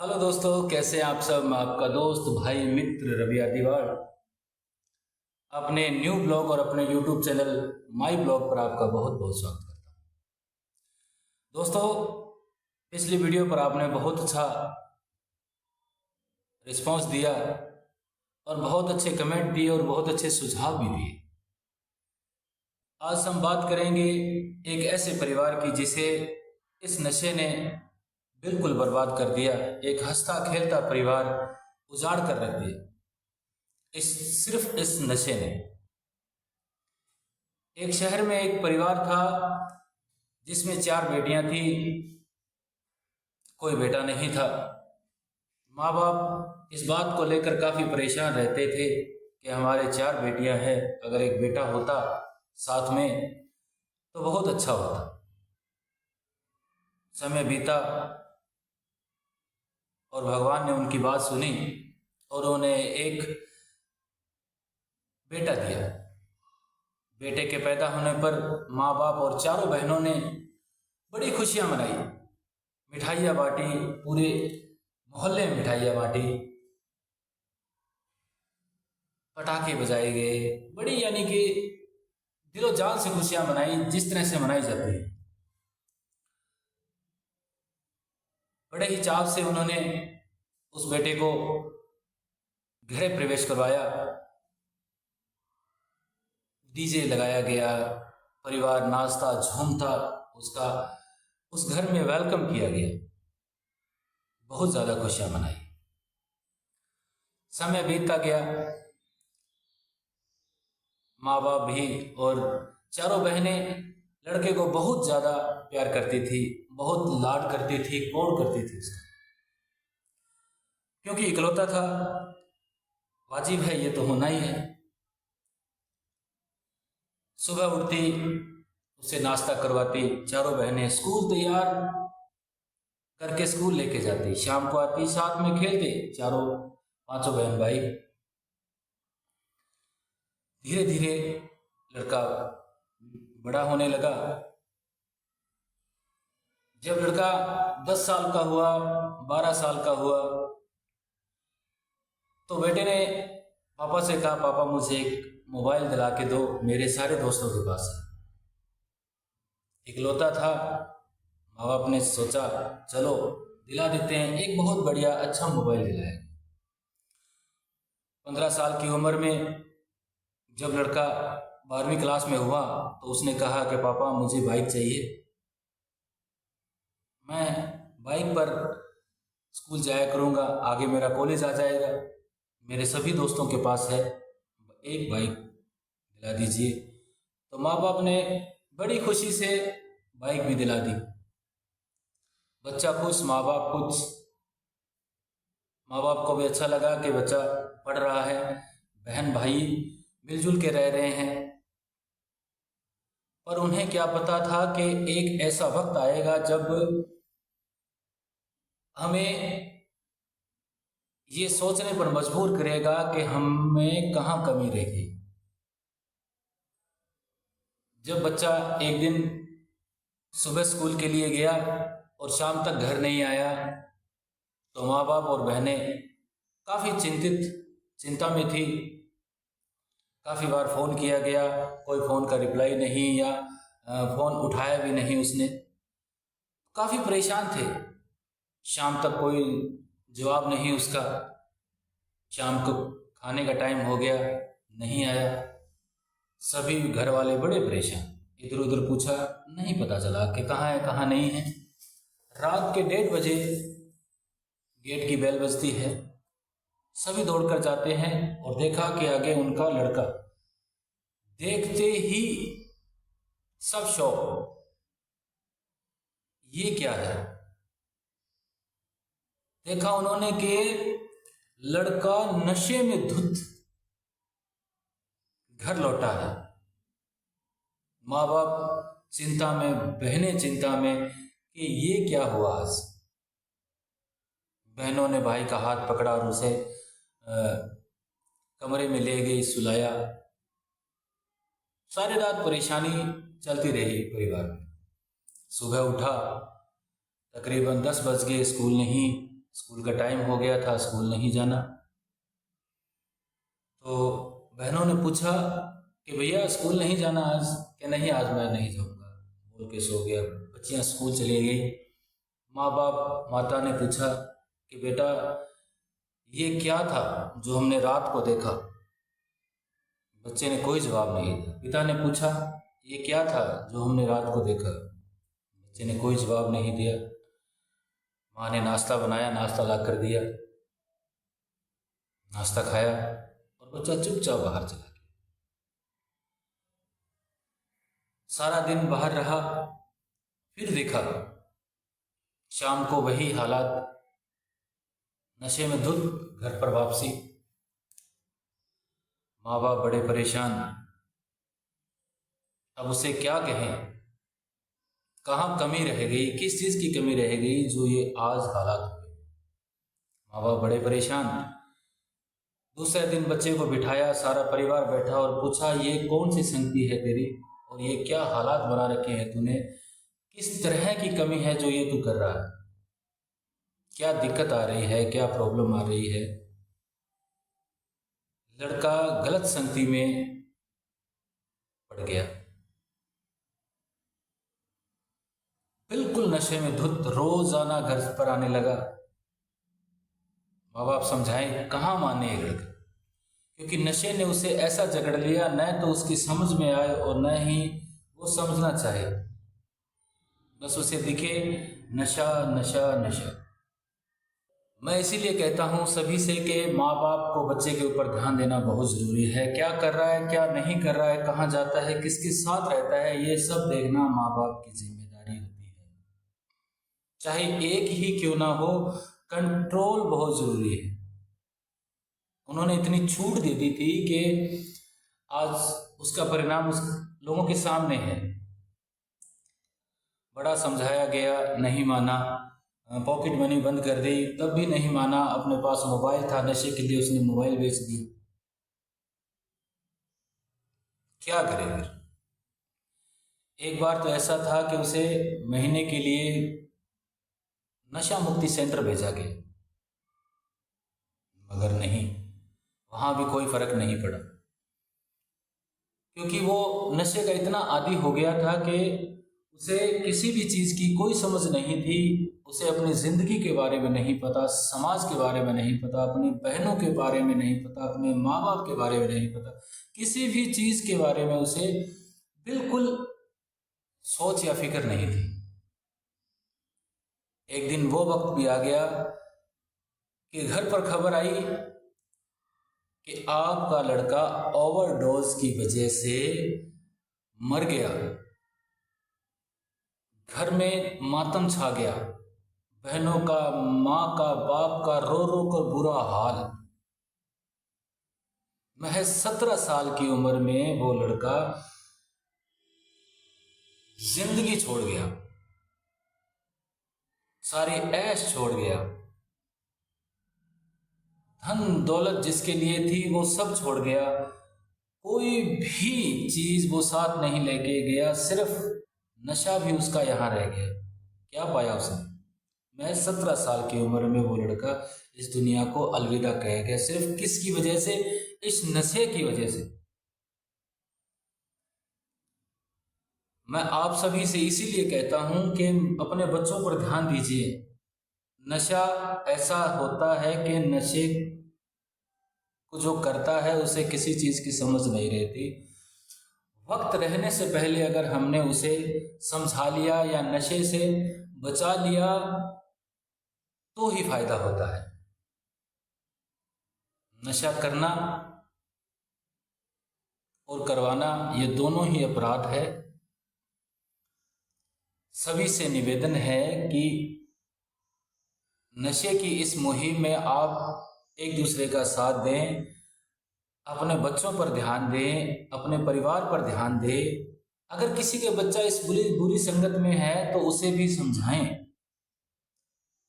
Hello दोस्तों, कैसे हैं आप सब। मैं आपका दोस्त भाई मित्र रवि आदिवाल अपने न्यू ब्लॉग और अपने यूट्यूब चैनल माई ब्लॉग पर आपका बहुत बहुत स्वागत करता हूं। दोस्तों, पिछली वीडियो पर आपने बहुत अच्छा रिस्पांस दिया और बहुत अच्छे कमेंट दिए और बहुत अच्छे सुझाव भी दिए। आज हम बात करेंगे एक ऐसे परिवार की जिसे इस नशे ने बिल्कुल बर्बाद कर दिया। एक हंसता खेलता परिवार उजाड़ कर रख दिया सिर्फ इस नशे ने। एक शहर में एक परिवार था जिसमें 4 बेटियां थी, कोई बेटा नहीं था। माँ बाप इस बात को लेकर काफी परेशान रहते थे कि हमारे 4 बेटियां हैं, अगर एक बेटा होता साथ में तो बहुत अच्छा होता। समय बीता और भगवान ने उनकी बात सुनी और उन्हें एक बेटा दिया। बेटे के पैदा होने पर माँ बाप और चारों बहनों ने बड़ी खुशियां मनाई, मिठाइयाँ बांटी, पूरे मोहल्ले में मिठाइयाँ बांटी, पटाखे बजाए गए। बड़ी यानी कि दिलो जान से खुशियां मनाई, जिस तरह से मनाई जाती है। बड़े ही चाव से उन्होंने उस बेटे को गृह प्रवेश करवाया, डीजे लगाया गया, परिवार नाचता झूमता उसका उस घर में वेलकम किया गया। बहुत ज़्यादा खुशियां मनाई। समय बीतता गया, माँ बाप भी और चारों बहनें लड़के को बहुत ज़्यादा प्यार करती थी, बहुत लाड करती थी, गौर करती थी उसका, क्योंकि इकलौता था। वाजिब है, ये तो होना ही है। सुबह उठती, उसे नाश्ता करवाती, चारों बहनें स्कूल तैयार करके स्कूल लेके जाती, शाम को आती, साथ में खेलते चारों पांचों बहन भाई। धीरे धीरे लड़का बड़ा होने लगा। जब लड़का 10 साल का हुआ, 12 साल का हुआ, तो बेटे ने पापा से कहा, पापा मुझे एक मोबाइल दिला के दो, मेरे सारे दोस्तों के पास है। इकलौता था। माँ बाप ने सोचा चलो दिला देते हैं, एक बहुत बढ़िया अच्छा मोबाइल दिलाया। 15 साल की उम्र में जब लड़का 12वीं क्लास में हुआ तो उसने कहा कि पापा मुझे बाइक चाहिए, मैं बाइक पर स्कूल जाया करूँगा, आगे मेरा कॉलेज आ जाएगा, मेरे सभी दोस्तों के पास है, एक बाइक दिला दीजिए। तो माँ बाप ने बड़ी खुशी से बाइक भी दिला दी। बच्चा खुश, माँ बाप खुश। माँ बाप को भी अच्छा लगा कि बच्चा पढ़ रहा है, बहन भाई मिलजुल के रह रहे हैं। पर उन्हें क्या पता था कि एक ऐसा वक्त आएगा जब हमें ये सोचने पर मजबूर करेगा कि हमें कहाँ कमी रह गई। जब बच्चा एक दिन सुबह स्कूल के लिए गया और शाम तक घर नहीं आया तो माँ बाप और बहनें काफ़ी चिंता में थी। काफ़ी बार फ़ोन किया गया, कोई फ़ोन का रिप्लाई नहीं, या फ़ोन उठाया भी नहीं उसने। काफ़ी परेशान थे। शाम तक कोई जवाब नहीं उसका। शाम को खाने का टाइम हो गया, नहीं आया। सभी घर वाले बड़े परेशान, इधर उधर पूछा, नहीं पता चला कि कहाँ है कहाँ नहीं है। रात के 1:30 बजे गेट की बेल बजती है। सभी दौड़कर जाते हैं और देखा कि आगे उनका लड़का। देखते ही सब शौक, ये क्या है। देखा उन्होंने कि लड़का नशे में धुत घर लौटा है। माँ बाप चिंता में, बहनें चिंता में कि ये क्या हुआ आज। बहनों ने भाई का हाथ पकड़ा और उसे कमरे में ले गई, सुलाया। सारी रात परेशानी चलती रही परिवार में। सुबह उठा, तकरीबन 10 बज गए, स्कूल नहीं। स्कूल का टाइम हो गया था, स्कूल नहीं जाना। तो बहनों ने पूछा कि भैया स्कूल नहीं जाना आज? कि नहीं, आज मैं नहीं जाऊँगा, बोल के सो गया। बच्चियाँ स्कूल चली गई। माँ बाप माता ने पूछा कि बेटा ये क्या था जो हमने रात को देखा? बच्चे ने कोई जवाब नहीं दिया। पिता ने पूछा ये क्या था जो हमने रात को देखा? बच्चे ने कोई जवाब नहीं दिया। माँ ने नाश्ता बनाया, नाश्ता ला कर दिया, नाश्ता खाया और बच्चा चुपचाप बाहर चला गया। सारा दिन बाहर रहा, फिर देखा शाम को वही हालात, नशे में धुत, घर पर वापसी। माँ बाप बड़े परेशान, अब उसे क्या कहें, कहाँ कमी रह गई, किस चीज़ की कमी रह गई जो ये आज हालात हुए। माँ बाप बड़े परेशान। दूसरे दिन बच्चे को बिठाया, सारा परिवार बैठा और पूछा ये कौन सी संगति है तेरी, और ये क्या हालात बना रखे हैं तूने, किस तरह की कमी है जो ये तू कर रहा है, क्या दिक्कत आ रही है, क्या प्रॉब्लम आ रही है। लड़का गलत संगति में पड़ गया, बिल्कुल नशे में धुत, रोजाना घर पर आने लगा। माँ बाप समझाएं, कहाँ माने एक लड़का, क्योंकि नशे ने उसे ऐसा जकड़ लिया, न तो उसकी समझ में आए और न ही वो समझना चाहे, बस उसे दिखे नशा नशा नशा। मैं इसीलिए कहता हूँ सभी से कि माँ बाप को बच्चे के ऊपर ध्यान देना बहुत ज़रूरी है। क्या कर रहा है, क्या नहीं कर रहा है, कहाँ जाता है, किसके साथ रहता है, ये सब देखना माँ बाप की जिम्मेदारी होती है। चाहे एक ही क्यों ना हो, कंट्रोल बहुत ज़रूरी है। उन्होंने इतनी छूट दे दी थी कि आज उसका परिणाम उस लोगों के सामने है। बड़ा समझाया गया, नहीं माना, पॉकेट मनी बंद कर दी, तब भी नहीं माना। अपने पास मोबाइल था, नशे के लिए उसने मोबाइल बेच दिया। क्या करे फिर? एक बार तो ऐसा था कि उसे महीने के लिए नशा मुक्ति सेंटर भेजा गया, मगर नहीं, वहां भी कोई फर्क नहीं पड़ा, क्योंकि वो नशे का इतना आदी हो गया था कि उसे किसी भी चीज़ की कोई समझ नहीं थी। उसे अपनी ज़िंदगी के बारे में नहीं पता, समाज के बारे में नहीं पता, अपनी बहनों के बारे में नहीं पता, अपने माँ बाप के बारे में नहीं पता, किसी भी चीज़ के बारे में उसे बिल्कुल सोच या फिक्र नहीं थी। एक दिन वो वक्त भी आ गया कि घर पर खबर आई कि आपका लड़का ओवरडोज की वजह से मर गया। घर में मातम छा गया, बहनों का, माँ का, बाप का रो रो कर बुरा हाल। महज 17 साल की उम्र में वो लड़का जिंदगी छोड़ गया, सारी ऐश छोड़ गया, धन दौलत जिसके लिए थी वो सब छोड़ गया, कोई भी चीज वो साथ नहीं लेके गया, सिर्फ नशा भी उसका यहाँ रह गया। क्या पाया उसने? मैं 17 साल की उम्र में वो लड़का इस दुनिया को अलविदा कह गया, सिर्फ किसकी वजह से? इस नशे की वजह से। मैं आप सभी से इसीलिए कहता हूं कि अपने बच्चों पर ध्यान दीजिए। नशा ऐसा होता है कि नशे को जो करता है उसे किसी चीज की समझ नहीं रहती। वक्त रहने से पहले अगर हमने उसे समझा लिया या नशे से बचा लिया तो ही फायदा होता है। नशा करना और करवाना ये दोनों ही अपराध है। सभी से निवेदन है कि नशे की इस मुहिम में आप एक दूसरे का साथ दें, अपने बच्चों पर ध्यान दें, अपने परिवार पर ध्यान दें। अगर किसी के बच्चा इस बुरी संगत में है तो उसे भी समझाएं,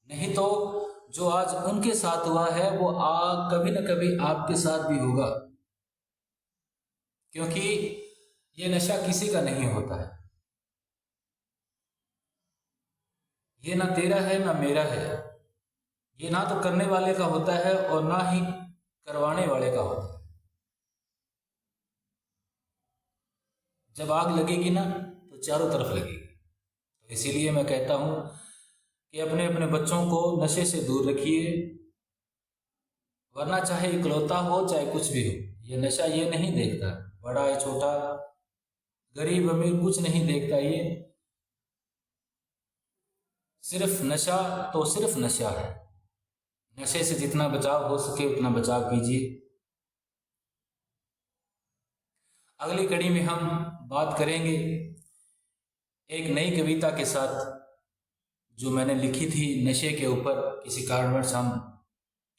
नहीं तो जो आज उनके साथ हुआ है वो कभी न कभी आपके साथ भी होगा, क्योंकि ये नशा किसी का नहीं होता है। ये ना तेरा है ना मेरा है, ये ना तो करने वाले का होता है और ना ही करवाने वाले का होता है। जब आग लगेगी ना तो चारों तरफ लगेगी। तो इसीलिए मैं कहता हूँ कि अपने अपने बच्चों को नशे से दूर रखिए, वरना चाहे इकलौता हो चाहे कुछ भी हो, ये नशा ये नहीं देखता बड़ा है छोटा, गरीब अमीर कुछ नहीं देखता। ये सिर्फ नशा तो सिर्फ नशा है। नशे से जितना बचाव हो सके उतना बचाव कीजिए। अगली कड़ी में हम बात करेंगे एक नई कविता के साथ जो मैंने लिखी थी नशे के ऊपर। किसी कारणवश हम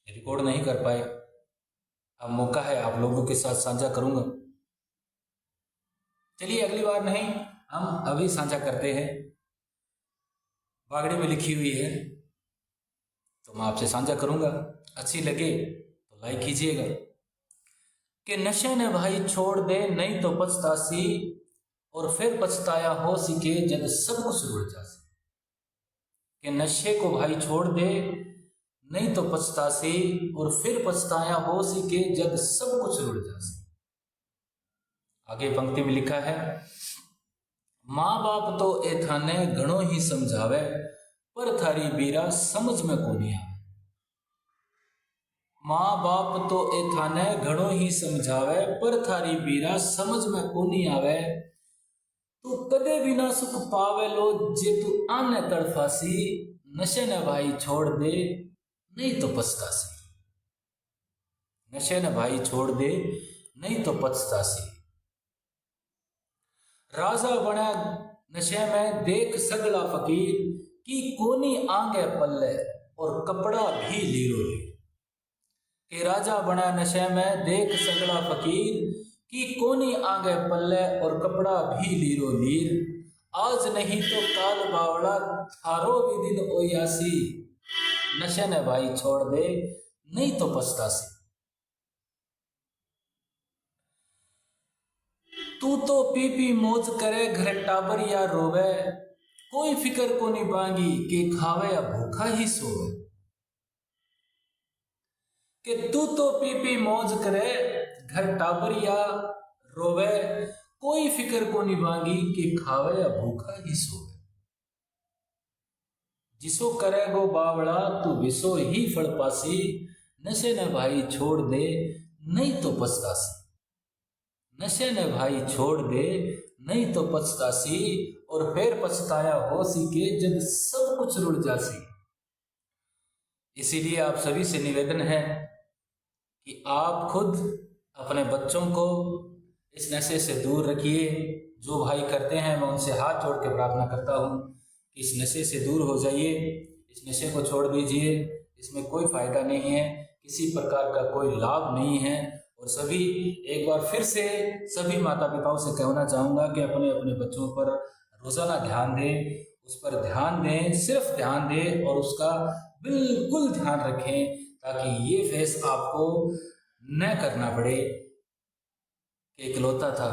रिकॉर्ड नहीं कर पाए, अब मौका है आप लोगों के साथ साझा करूंगा। चलिए अगली बार नहीं, हम अभी साझा करते हैं। बागड़ी में लिखी हुई है तो मैं आपसे साझा करूंगा। अच्छी लगे तो लाइक कीजिएगा। कि नशे ने भाई छोड़ दे नहीं तो पछतासी, और फिर पछताया हो सिके जब सब कुछ रुड़ जासी। कि नशे को भाई छोड़ दे नहीं तो पछतासी, और फिर पछताया हो सिके जब सब कुछ रुड़ जासी। आगे पंक्ति में लिखा है, माँ बाप तो ए थाने घणो ही समझावे, पर थारी बीरा समझ में को नहीं आवे। माँ बाप तो ए थाने घणो ही समझावे, पर थारी बीरा समझ में को नहीं आवे। तू कदे भी ना सुख पावे लो जे तू आने तड़फासी। नशे ने भाई छोड़ दे नहीं तो पछतासी। नशे ने भाई छोड़ दे नहीं तो पछतासी। राजा बना नशे में देख सगला फकीर, की कोनी आगे पल्ले और कपड़ा भी लीरो लीर। कि राजा बना नशे में देख सगला फकीर, की कोनी आगे पल्ले और कपड़ा भी लीरो लीर। आज नहीं तो काल बावड़ा थारो भी दिन ओयासी। नशे ने भाई छोड़ दे नहीं तो पछतासी। तू तो पी पी मौज करे घर टाबर या रोवे, कोई फिक्र को नहीं बांगी कि खावे या भूखा ही सोवे। कि तू तो पी पी मौज करे घर टाबर या रोवे, कोई फिक्र को नहीं बांगी कि खावे या भूखा ही सोवे। जिसो करे गो बावड़ा तू विसो ही फल पासी। नशे ने भाई छोड़ दे नहीं तो पछतासी। नशे ने भाई छोड़ दे नहीं तो पछतासी, और फिर पछताया हो सिके जब सब कुछ रुड़ जासी। इसीलिए आप सभी से निवेदन है कि आप खुद अपने बच्चों को इस नशे से दूर रखिए। जो भाई करते हैं मैं उनसे हाथ जोड़ के प्रार्थना करता हूँ कि इस नशे से दूर हो जाइए, इस नशे को छोड़ दीजिए। इसमें कोई फायदा नहीं है, किसी प्रकार का कोई लाभ नहीं है। और सभी एक बार फिर से सभी माता पिताओं से कहना चाहूँगा कि अपने अपने बच्चों पर रोज़ाना ध्यान दें, उस पर ध्यान दें, सिर्फ ध्यान दें और उसका बिल्कुल ध्यान रखें, ताकि ये फेस आपको न करना पड़े कि इकलौता था,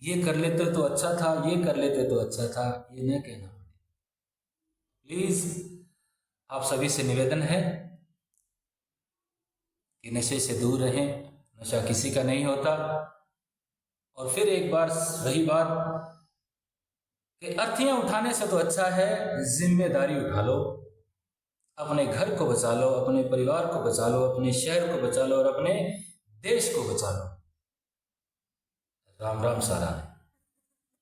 ये कर लेते तो अच्छा था, ये कर लेते तो अच्छा था, ये न कहना पड़े। प्लीज़ आप सभी से निवेदन है कि नशे से दूर रहें। नशा किसी का नहीं होता। और फिर एक बार वही बात कि अर्थियां उठाने से तो अच्छा है जिम्मेदारी उठा लो। अपने घर को बचा लो, अपने परिवार को बचा लो, अपने शहर को बचा लो और अपने देश को बचा लो। राम राम सारा।